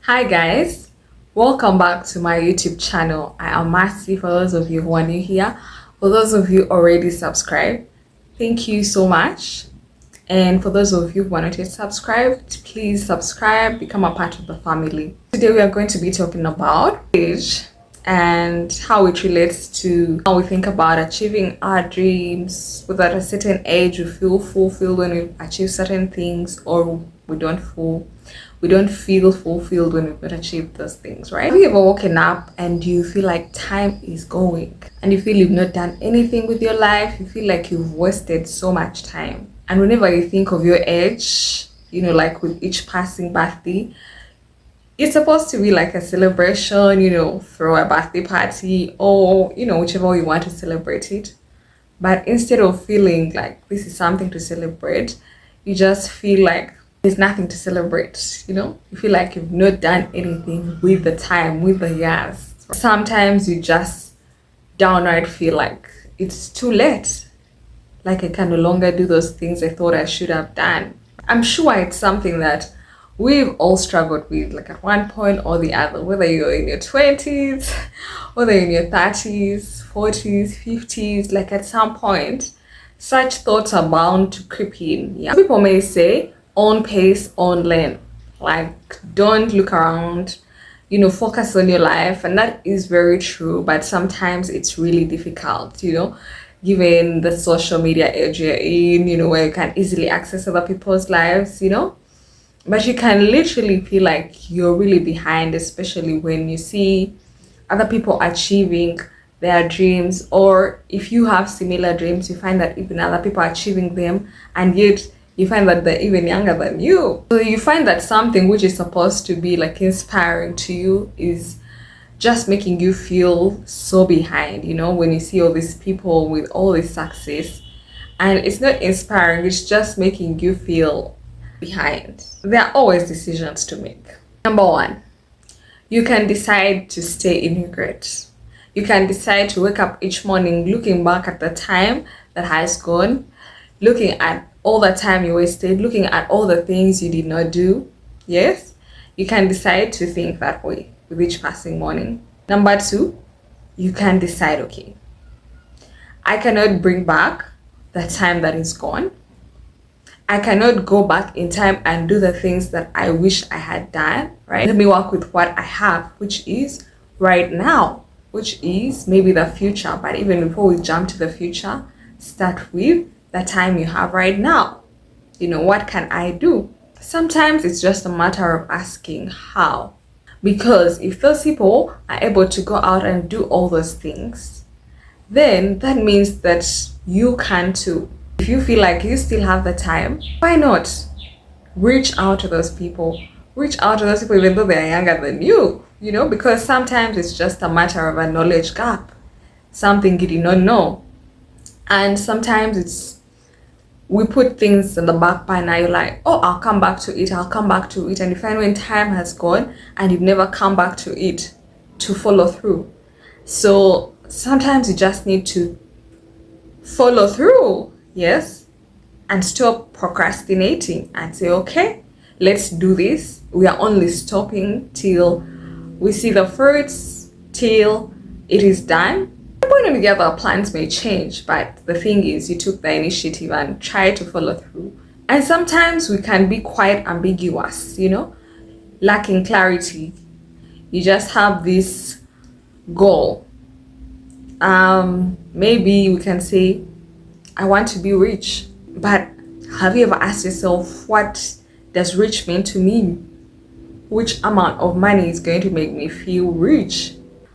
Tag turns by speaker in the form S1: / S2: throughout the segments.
S1: Hi guys, welcome back to my YouTube channel. I am Marcy for those of you who are new here. For those of you already subscribed, thank you so much. And for those of you who are not yet subscribed, please subscribe, become a part of the family. Today we are going to be talking about age and how it relates to how we think about achieving our dreams. Whether at a certain age we feel fulfilled when we achieve certain things, or we don't feel fulfilled when we've achieved those things, right? Have you ever woken up and you feel like time is going and you feel you've not done anything with your life? You feel like you've wasted so much time. And whenever you think of your age, like with each passing birthday, it's supposed to be like a celebration, throw a birthday party or, whichever way you want to celebrate it. But instead of feeling like this is something to celebrate, you just feel like there's nothing to celebrate. You feel like you've not done anything with the time, with the years. Sometimes you just downright feel like it's too late. Like I can no longer do those things I thought I should have done. I'm sure it's something that we've all struggled with, like at one point or the other, whether you're in your 20s, whether in your 30s, 40s, 50s, like at some point, such thoughts are bound to creep in. Yeah. People may say, on pace, on lane. Like, don't look around, focus on your life. And that is very true, but sometimes it's really difficult, given the social media age you're in, where you can easily access other people's lives, But you can literally feel like you're really behind, especially when you see other people achieving their dreams, or if you have similar dreams, you find that even other people are achieving them, and yet you find that they're even younger than you. So you find that something which is supposed to be like inspiring to you is just making you feel so behind, when you see all these people with all this success. And it's not inspiring, it's just making you feel behind. There are always decisions to make. Number one, you can decide to stay in regret. You can decide to wake up each morning looking back at the time that has gone, looking at all the time you wasted, looking at all the things you did not do. Yes, you can decide to think that way with each passing morning. Number two, you can decide, okay, I cannot bring back the time that is gone. I cannot go back in time and do the things that I wish I had done, right? Let me work with what I have, which is right now, which is maybe the future. But even before we jump to the future, start with the time you have right now. What can I do? Sometimes it's just a matter of asking how. Because if those people are able to go out and do all those things, then that means that you can too. If you feel like you still have the time, why not reach out to those people? Reach out to those people even though they're younger than you, because sometimes it's just a matter of a knowledge gap, something you did not know. And sometimes we put things in the back burner. You're like, oh, I'll come back to it. And you find when time has gone and you've never come back to it to follow through. So sometimes you just need to follow through, yes, and stop procrastinating and say, okay, let's do this. We are only stopping till we see the fruits, till it is done. Point together, plans may change, but the thing is, you took the initiative and tried to follow through. And sometimes we can be quite ambiguous, lacking clarity. You just have this goal. Maybe we can say, I want to be rich. But have you ever asked yourself, what does rich mean to me? Which amount of money is going to make me feel rich?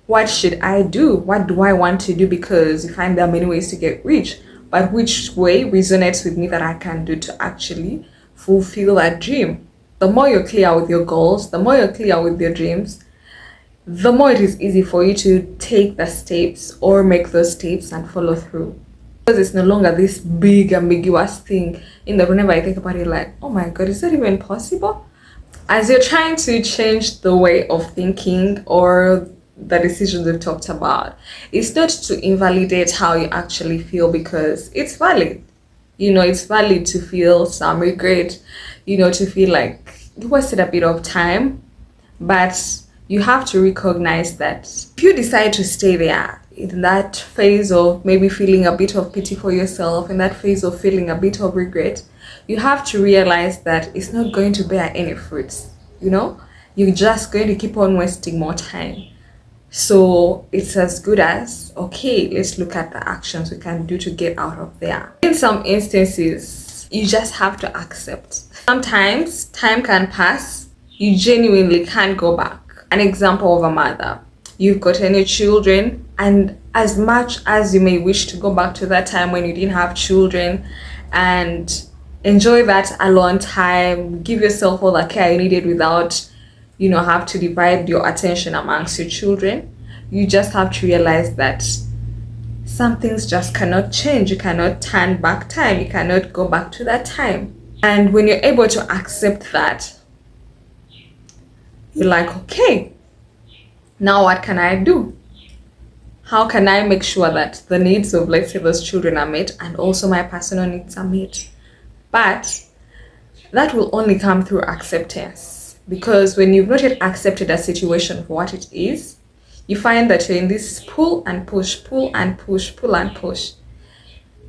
S1: What should I do? What do I want to do? Because you find there are many ways to get rich, but which way resonates with me that I can do to actually fulfill that dream? The more you're clear with your goals, the more you're clear with your dreams, the more it is easy for you to take the steps or make those steps and follow through. Because it's no longer this big ambiguous thing in that whenever I think about it, like, oh my God, is that even possible? As you're trying to change the way of thinking or the decisions we've talked about, it's not to invalidate how you actually feel, because it's valid. It's valid to feel some regret, to feel like you wasted a bit of time But you have to recognize that if you decide to stay there in that phase of maybe feeling a bit of pity for yourself, in that phase of feeling a bit of regret, you have to realize that it's not going to bear any fruits, you know? You're just going to keep on wasting more time. So it's as good as, okay, let's look at the actions we can do to get out of there. In some instances, you just have to accept. Sometimes time can pass, you genuinely can't go back. An example of a mother. You've got any children, and as much as you may wish to go back to that time when you didn't have children and enjoy that alone time, give yourself all the care you needed without, have to divide your attention amongst your children, you just have to realize that some things just cannot change. You cannot turn back time. You cannot go back to that time. And when you're able to accept that, you're like, okay, now what can I do? How can I make sure that the needs of, let's say, those children are met and also my personal needs are met? But that will only come through acceptance, because when you've not yet accepted a situation for what it is, you find that you're in this pull and push, pull and push, pull and push.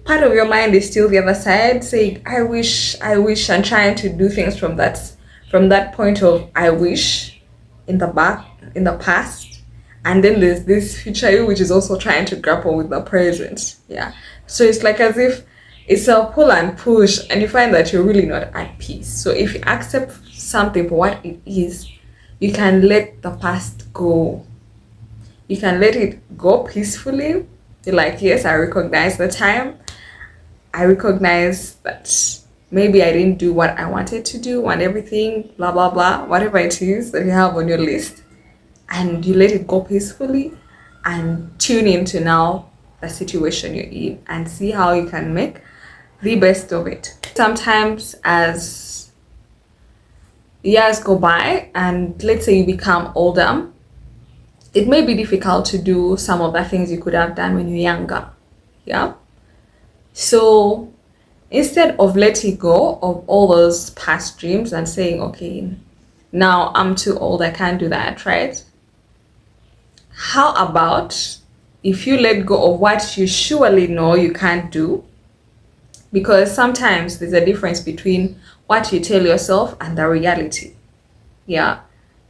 S1: Part of your mind is still the other side saying, I wish, and trying to do things from that point of I wish in the past. And then there's this future you which is also trying to grapple with the present. Yeah. So it's like as if it's a pull and push, and you find that you're really not at peace. So if you accept something for what it is, you can let the past go. You can let it go peacefully. You're like, yes, I recognize the time. I recognize that maybe I didn't do what I wanted to do and everything, blah, blah, blah, whatever it is that you have on your list. And you let it go peacefully and tune into now the situation you're in and see how you can make the best of it. Sometimes as years go by and let's say you become older, it may be difficult to do some of the things you could have done when you're younger. Yeah. So instead of letting go of all those past dreams and saying, okay, now I'm too old, I can't do that, right? How about if you let go of what you surely know you can't do? Because sometimes there's a difference between what you tell yourself and the reality. Yeah.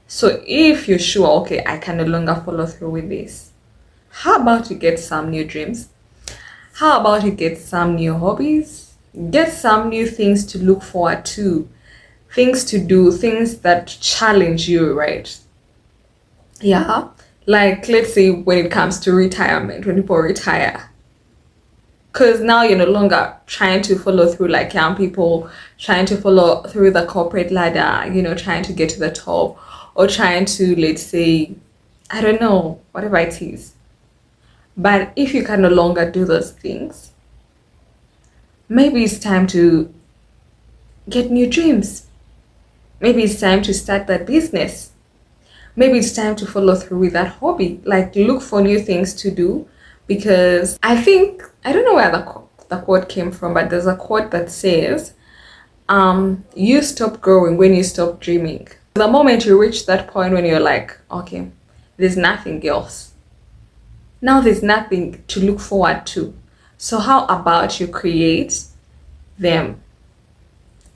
S1: So if you're sure, okay, I can no longer follow through with this, how about you get some new dreams? How about you get some new hobbies? Get some new things to look forward to, things to do, things that challenge you, right? Yeah. Like, let's say when it comes to retirement, when people retire, because now you're no longer trying to follow through like young people, trying to follow through the corporate ladder, trying to get to the top, or trying to, let's say, I don't know, whatever it is. But if you can no longer do those things, maybe it's time to get new dreams. Maybe it's time to start that business. Maybe it's time to follow through with that hobby. Like, look for new things to do, because I don't know where the quote came from, but there's a quote that says, you stop growing when you stop dreaming. The moment you reach that point when you're like, okay, there's nothing else. Now there's nothing to look forward to. So how about you create them?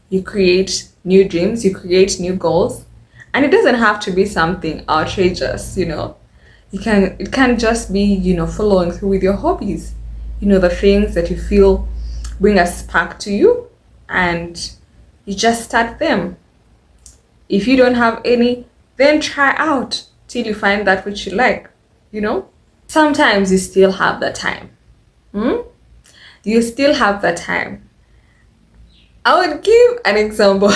S1: You create new dreams, you create new goals. And it doesn't have to be something outrageous, It can just be, following through with your hobbies. The things that you feel bring a spark to you, and you just start them. If you don't have any, then try out till you find that which you like, Sometimes you still have the time. You still have the time. I would give an example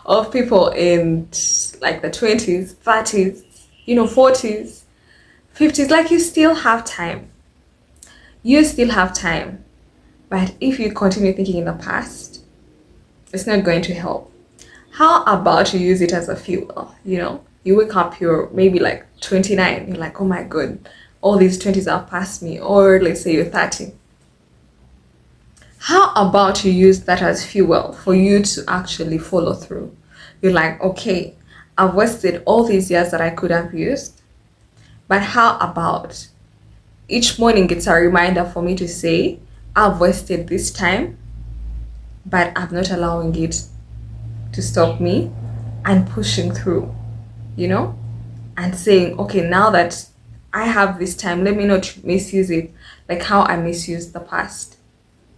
S1: of people in like the 20s, 30s, 40s, 50s. Like, you still have time. You still have time. But if you continue thinking in the past, it's not going to help. How about you use it as a fuel? You wake up, you're maybe like 29, you're like, oh my god, all these 20s have passed me. Or let's say you're 30. How about you use that as fuel for you to actually follow through? You're like, okay, I've wasted all these years that I could have used. But how about each morning it's a reminder for me to say, I've wasted this time, but I'm not allowing it to stop me and pushing through, you know, and saying, okay, now that I have this time, let me not misuse it like how I misused the past,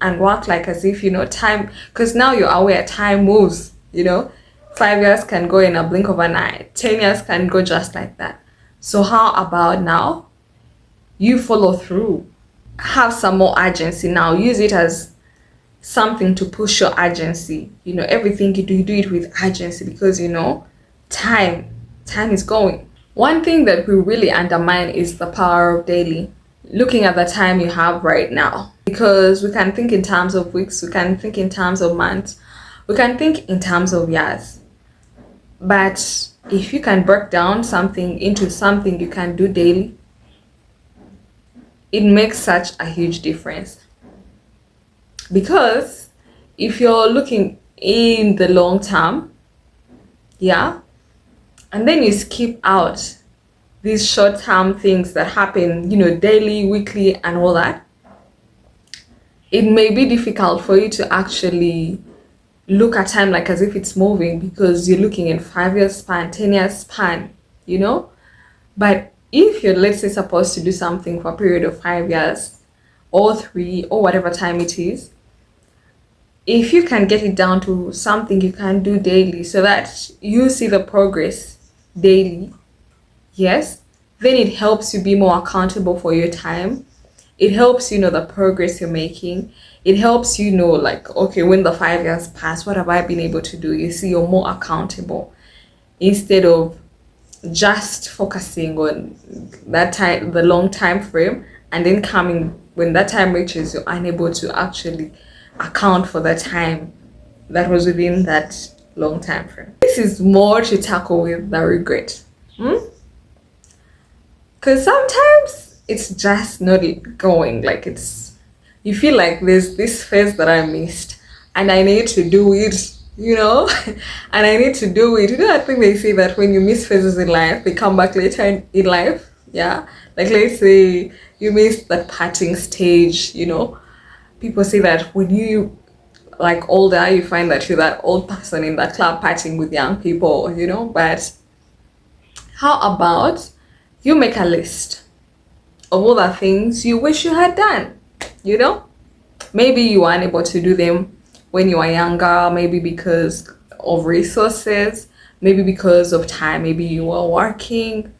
S1: and work like as if, time, because now you're aware time moves, 5 years can go in a blink of an eye, 10 years can go just like that. So, how about now you follow through? Have some more urgency now. Use it as something to push your urgency. Everything you do it with urgency, because time time is going. One thing that we really undermine is the power of daily. Looking at the time you have right now, because we can think in terms of weeks, we can think in terms of months, we can think in terms of years. But if you can break down something into something you can do daily, it makes such a huge difference. Because if you're looking in the long term, yeah, and then you skip out these short term things that happen, daily, weekly, and all that, it may be difficult for you to actually look at time like as if it's moving, because you're looking in 5 years span, 10 years span, you know. But if you're, let's say, supposed to do something for a period of 5 years or 3 or whatever time it is, if you can get it down to something you can do daily so that you see the progress daily, yes, then it helps you be more accountable for your time. It helps you know the progress you're making. It helps you know, like, okay, when the 5 years pass, what have I been able to do? You see, you're more accountable instead of just focusing on that time, the long time frame, and then coming when that time reaches, you're unable to actually account for the time that was within that long time frame. This is more to tackle with the regret. Because sometimes it's just not going, like you feel like there's this phase that I missed and I need to do it, and I need to do it. I think they say that when you miss phases in life, they come back later in life. Yeah. Like, let's say you missed that parting stage, people say that when you like older, you find that you're that old person in that club partying with young people, but how about you make a list of all the things you wish you had done, maybe you were unable to do them when you were younger, maybe because of resources, maybe because of time, maybe you were working,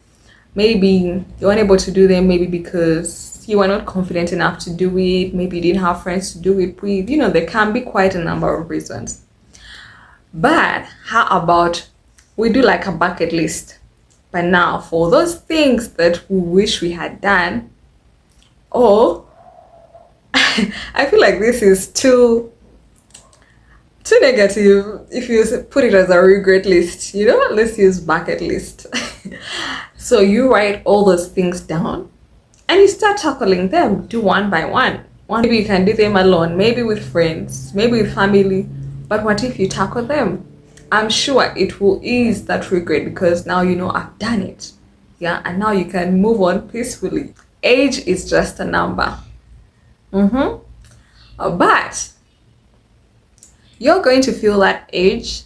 S1: maybe you weren't able to do them, maybe because you were not confident enough to do it, maybe you didn't have friends to do it with, there can be quite a number of reasons. But how about we do like a bucket list? But now for those things that we wish we had done, or I feel like this is too negative if you put it as a regret list, let's use bucket list. So you write all those things down and you start tackling them, do one by one. Maybe you can do them alone, maybe with friends, maybe with family, but what if you tackle them? I'm sure it will ease that regret, because now I've done it. Yeah, and now you can move on peacefully. Age is just a number. But you're going to feel that age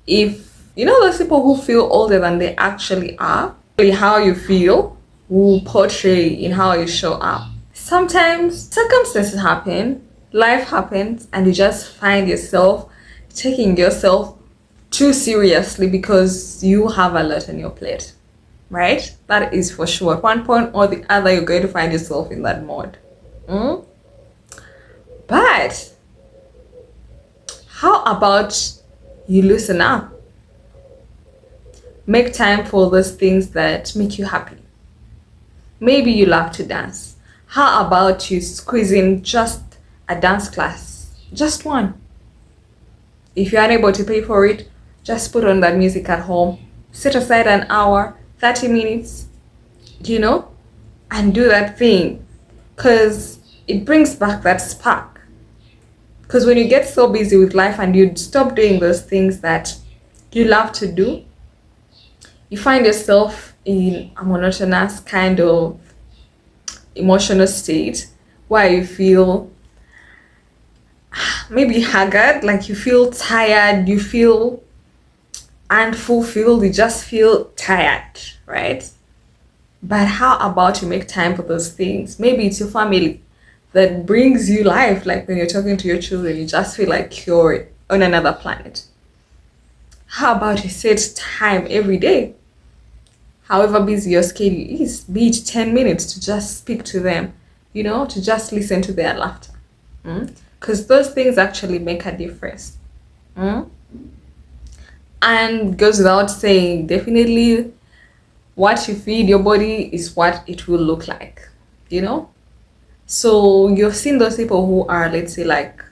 S1: if those people who feel older than they actually are. How you feel will portray in how you show up. Sometimes circumstances happen, life happens, and you just find yourself taking yourself too seriously because you have a lot on your plate, right? That is for sure. At one point or the other, you're going to find yourself in that mode. But how about you loosen up? Make time for those things that make you happy. Maybe you love to dance. How about you squeeze in just a dance class? Just one. If you're unable to pay for it, just put on that music at home. Set aside an hour, 30 minutes, and do that thing. Because it brings back that spark. Because when you get so busy with life and you stop doing those things that you love to do, you find yourself in a monotonous kind of emotional state where you feel maybe haggard, like you feel tired, you feel unfulfilled, you just feel tired, right? But how about you make time for those things? Maybe it's your family that brings you life, like when you're talking to your children, you just feel like you're on another planet. How about you set time every day, however busy your schedule is, be it 10 minutes to just speak to them, to just listen to their laughter. Because those things actually make a difference. And goes without saying, definitely what you feed your body is what it will look like, So you've seen those people who are, let's say, like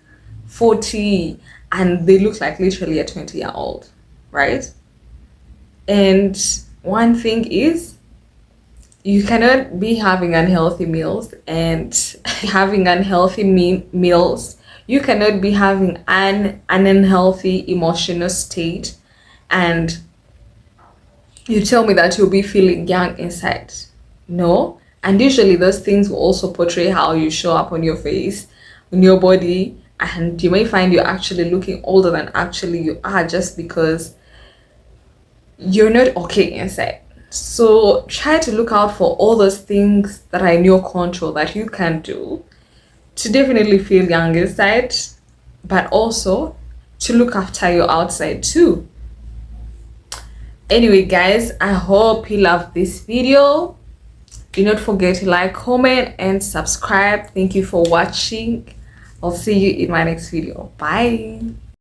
S1: 40 and they look like literally a 20-year-old, right? And one thing is, you cannot be having unhealthy meals and having unhealthy meals. You cannot be having an unhealthy emotional state and you tell me that you'll be feeling young inside. No. And usually those things will also portray how you show up on your face, on your body, and you may find you're actually looking older than actually you are, just because you're not okay inside. So try to look out for all those things that are in your control that you can do to definitely feel young inside, but also to look after your outside too. Anyway, guys, I hope you love this video. Do not forget to like, comment, and subscribe. Thank you for watching. I'll see you in my next video. Bye.